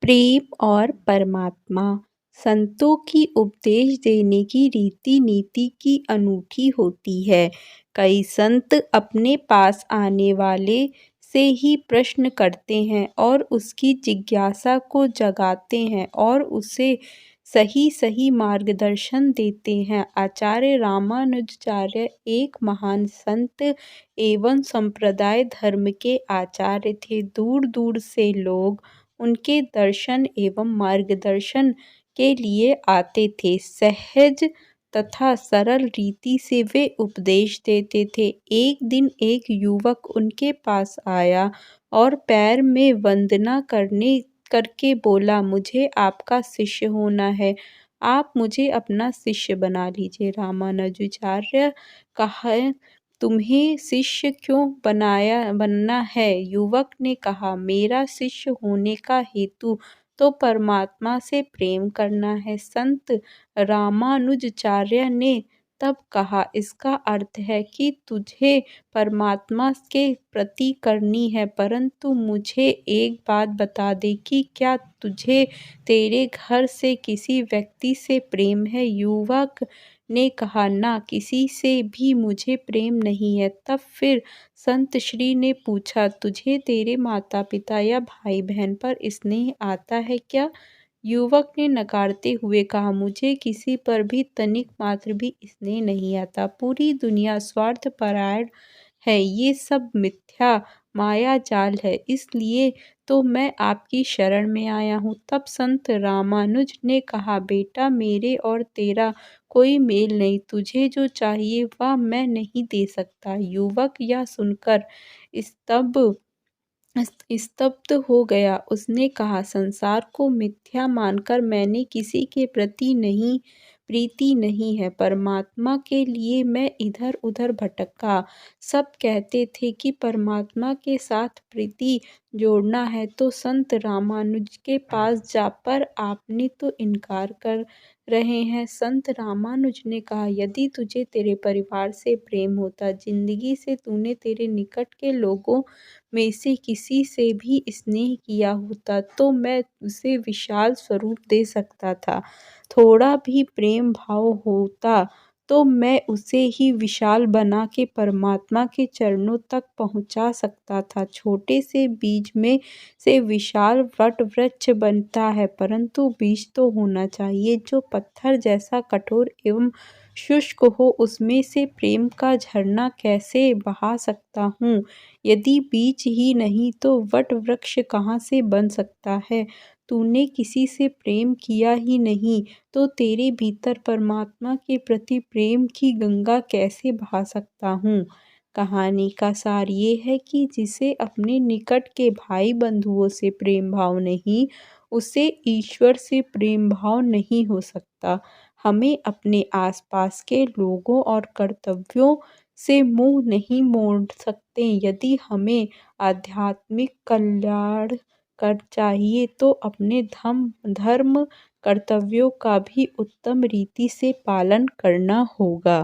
प्रेम और परमात्मा। संतों की उपदेश देने की रीति नीति की अनूठी होती है। कई संत अपने पास आने वाले से ही प्रश्न करते हैं और उसकी जिज्ञासा को जगाते हैं और उसे सही सही मार्गदर्शन देते हैं। आचार्य रामानुजाचार्य एक महान संत एवं संप्रदाय धर्म के आचार्य थे। दूर दूर से लोग उनके दर्शन एवं मार्गदर्शन के लिए आते थे। सहज तथा सरल रीति से वे उपदेश देते थे। एक दिन एक युवक उनके पास आया और पैर में वंदना करके बोला, मुझे आपका शिष्य होना है, आप मुझे अपना शिष्य बना लीजिए। रामानुजाचार्य कहा, तुम्हें शिष्य क्यों बनना है? युवक ने कहा, मेरा शिष्य होने का हेतु तो परमात्मा से प्रेम करना है। संत रामानुजाचार्य ने तब कहा, इसका अर्थ है कि तुझे परमात्मा के प्रति करनी है, परंतु मुझे एक बात बता दे कि क्या तुझे तेरे घर से किसी व्यक्ति से प्रेम है? युवक ने कहा, ना, किसी से भी मुझे प्रेम नहीं है। तब फिर संत श्री ने पूछा, तुझे तेरे माता पिता या भाई बहन पर स्नेह आता है क्या? युवक ने नकारते हुए कहा, मुझे किसी पर भी तनिक मात्र भी स्नेह नहीं आता। पूरी दुनिया स्वार्थपरायण है, ये सब मिथ्या माया जाल है, इसलिए तो मैं आपकी शरण में आया हूँ। तब संत रामानुज ने कहा, बेटा, मेरे और तेरा कोई मेल नहीं, तुझे जो चाहिए वह मैं नहीं दे सकता। युवक यह सुनकर स्तब्ध स्तब्ध हो गया। उसने कहा, संसार को मिथ्या मानकर मैंने किसी के प्रति नहीं प्रीति नहीं है। परमात्मा के लिए मैं इधर उधर भटका। सब कहते थे कि परमात्मा के साथ प्रीति जोड़ना है तो संत रामानुज के पास जा, पर आपने तो इनकार कर रहे हैं। संत रामानुज ने कहा, यदि तुझे तेरे परिवार से प्रेम होता, जिंदगी से तूने तेरे निकट के लोगों में से किसी से भी स्नेह किया होता, तो मैं उसे विशाल स्वरूप दे सकता था। थोड़ा भी प्रेम भाव होता तो मैं उसे ही विशाल बना के परमात्मा के चरणों तक पहुंचा सकता था। छोटे से बीज में से विशाल वट वृक्ष बनता है, परंतु बीज तो होना चाहिए जो पत्थर जैसा कठोर एवं शुष्क हो। उसमें से प्रेम का झरना कैसे बहा सकता हूँ? यदि बीज ही नहीं तो वट वृक्ष कहाँ से बन सकता है? तूने किसी से प्रेम किया ही नहीं तो तेरे भीतर परमात्मा के प्रति प्रेम की गंगा कैसे बहा सकता हूँ? कहानी का सार ये है कि जिसे अपने निकट के भाई बंधुओं से प्रेम भाव नहीं, उसे ईश्वर से प्रेम भाव नहीं हो सकता। हमें अपने आसपास के लोगों और कर्तव्यों से मुंह नहीं मोड़ सकते। यदि हमें आध्यात्मिक कल्याण कर चाहिए तो अपने धर्म कर्तव्यों का भी उत्तम रीति से पालन करना होगा।